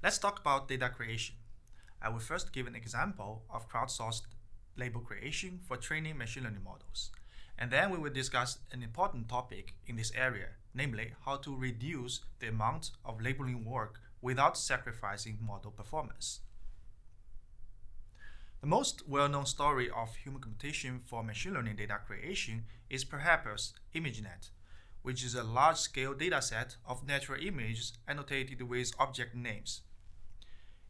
Let's talk about data creation. I will first give an example of crowdsourced label creation for training machine learning models. And then we will discuss an important topic in this area, namely how to reduce the amount of labeling work without sacrificing model performance. The most well-known story of human computation for machine learning data creation is perhaps ImageNet, which is a large-scale dataset of natural images annotated with object names.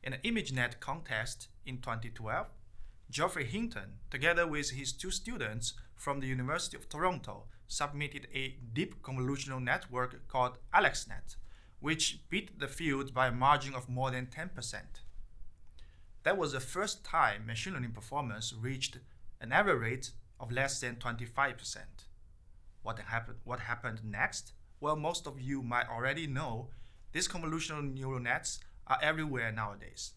In an ImageNet contest in 2012, Geoffrey Hinton, together with his two students from the University of Toronto, submitted a deep convolutional network called AlexNet, which beat the field by a margin of more than 10%. That was the first time machine learning performance reached an error rate of less than 25%. What happened next? Well, most of you might already know these convolutional neural nets are everywhere nowadays.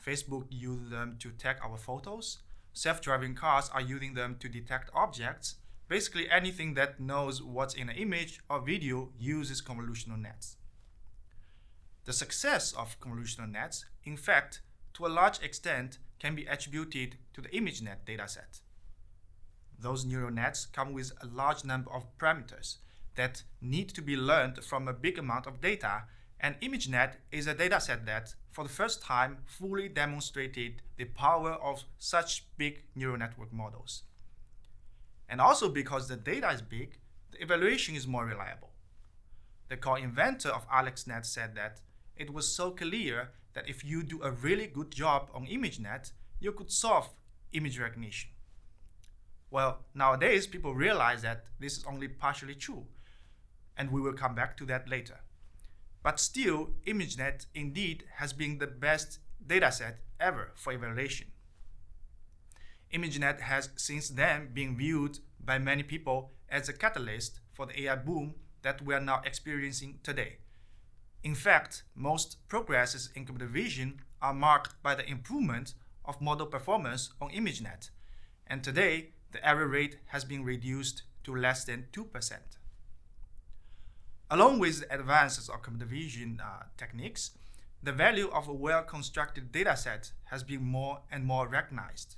Facebook uses them to tag our photos. Self-driving cars are using them to detect objects. Basically, anything that knows what's in an image or video uses convolutional nets. The success of convolutional nets, in fact, to a large extent, can be attributed to the ImageNet dataset. Those neural nets come with a large number of parameters that need to be learned from a big amount of data, and ImageNet is a dataset that, for the first time, fully demonstrated the power of such big neural network models. And also because the data is big, the evaluation is more reliable. The co-inventor of AlexNet said that it was so clear that if you do a really good job on ImageNet, you could solve image recognition. Well, nowadays people realize that this is only partially true, and we will come back to that later. But still, ImageNet indeed has been the best dataset ever for evaluation. ImageNet has since then been viewed by many people as a catalyst for the AI boom that we are now experiencing today. In fact, most progresses in computer vision are marked by the improvement of model performance on ImageNet, and today the error rate has been reduced to less than 2%. Along with the advances of computer vision techniques, the value of a well-constructed dataset has been more and more recognized.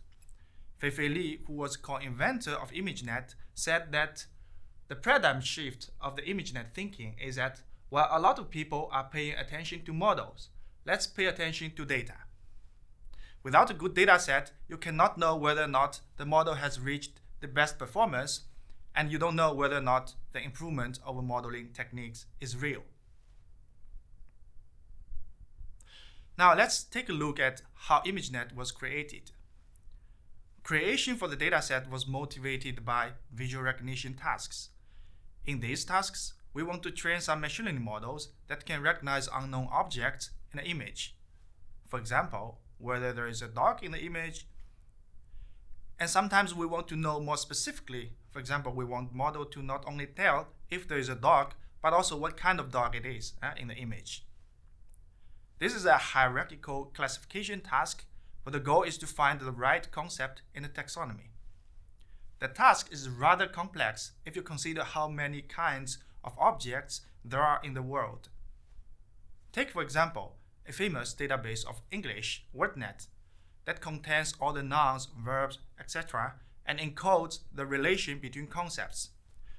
Fei-Fei Li, who was co-inventor of ImageNet, said that the paradigm shift of the ImageNet thinking is that while a lot of people are paying attention to models, let's pay attention to data. Without a good dataset, you cannot know whether or not the model has reached the best performance, and you don't know whether or not the improvement of modeling techniques is real. Now let's take a look at how ImageNet was created. Creation for the dataset was motivated by visual recognition tasks. In these tasks, we want to train some machine learning models that can recognize unknown objects in an image. For example, whether there is a dog in the image. And sometimes we want to know more specifically. For example, we want model to not only tell if there is a dog, but also what kind of dog it is in the image. This is a hierarchical classification task, where the goal is to find the right concept in the taxonomy. The task is rather complex if you consider how many kinds of objects there are in the world. Take, for example, a famous database of English, WordNet, that contains all the nouns, verbs, etc., and encodes the relation between concepts.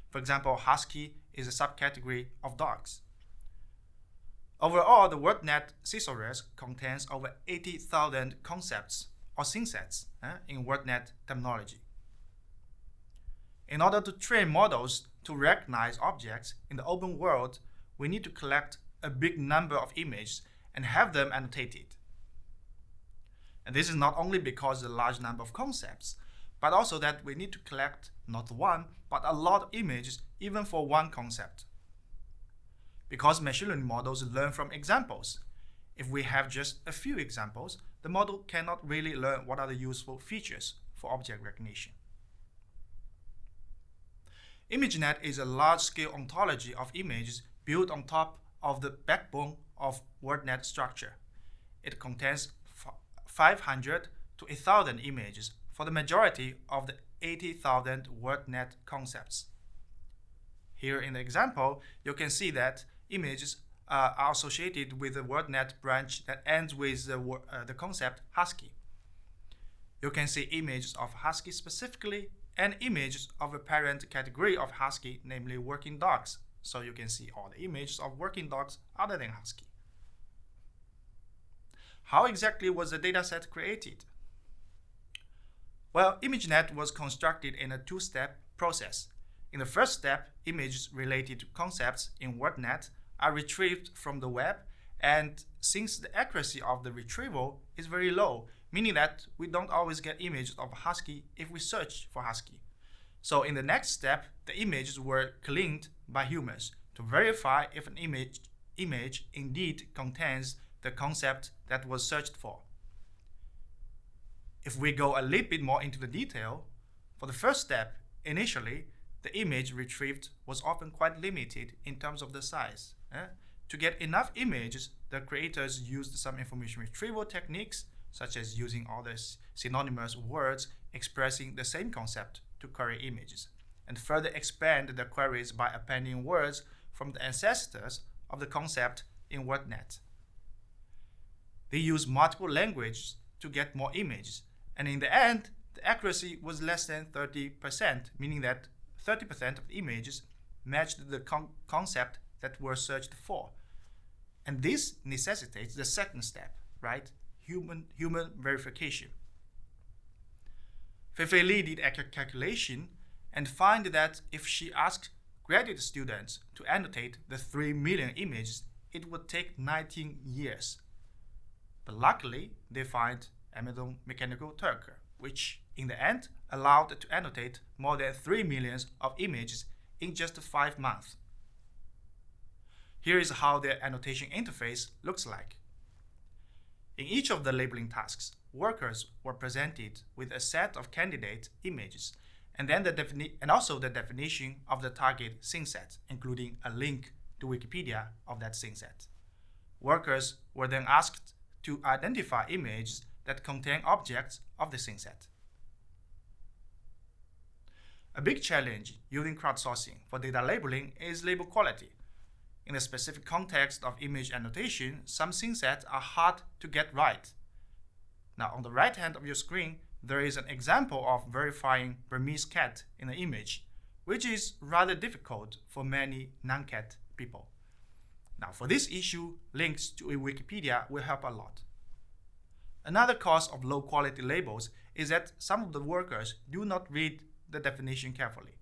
For example, husky is a subcategory of dogs. Overall, the WordNet thesaurus contains over 80,000 concepts or synsets in WordNet terminology. In order to train models to recognize objects in the open world, we need to collect a big number of images and have them annotated. And this is not only because of the large number of concepts, but also that we need to collect not one, but a lot of images even for one concept. Because machine learning models learn from examples. If we have just a few examples, the model cannot really learn what are the useful features for object recognition. ImageNet is a large-scale ontology of images built on top of the backbone of WordNet structure. It contains 500 to 1,000 images for the majority of the 80,000 WordNet concepts. Here in the example, you can see that images are associated with the WordNet branch that ends with the concept Husky. You can see images of Husky specifically and images of a parent category of Husky, namely working dogs. So you can see all the images of working dogs other than Husky. How exactly was the dataset created? Well, ImageNet was constructed in a two-step process. In the first step, images related to concepts in WordNet are retrieved from the web, and since the accuracy of the retrieval is very low, meaning that we don't always get images of Husky if we search for Husky. So in the next step, the images were cleaned by humans to verify if an image indeed contains the concept that was searched for. If we go a little bit more into the detail, for the first step, initially, the image retrieved was often quite limited in terms of the size. To get enough images, the creators used some information retrieval techniques, such as using all the synonymous words expressing the same concept to query images, and further expand the queries by appending words from the ancestors of the concept in WordNet. They used multiple languages to get more images, and in the end, the accuracy was less than 30%, meaning that 30% of the images matched the concept that were searched for. And this necessitates the second step, right? Human verification. Fei-Fei Li did a calculation and found that if she asked graduate students to annotate the 3 million images, it would take 19 years. But luckily, they found Amazon Mechanical Turk, which in the end allowed to annotate more than 3 million of images in just 5 months. Here is how their annotation interface looks like. In each of the labeling tasks, workers were presented with a set of candidate images and then also the definition of the target scene set, including a link to Wikipedia of that scene set. Workers were then asked to identify images that contain objects of the scene set. A big challenge using crowdsourcing for data labeling is label quality. In the specific context of image annotation, some scene sets are hard to get right. Now, on the right hand of your screen, there is an example of verifying Burmese cat in an image, which is rather difficult for many non-cat people. Now, for this issue, links to Wikipedia will help a lot. Another cause of low quality labels is that some of the workers do not read the definition carefully.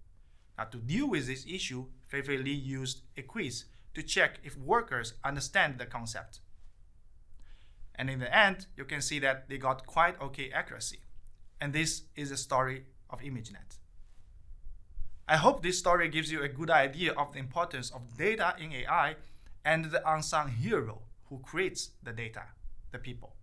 Now, to deal with this issue, Fei-Fei Li used a quiz to check if workers understand the concept. And in the end, you can see that they got quite okay accuracy. And this is the story of ImageNet. I hope this story gives you a good idea of the importance of data in AI and the unsung hero who creates the data, the people.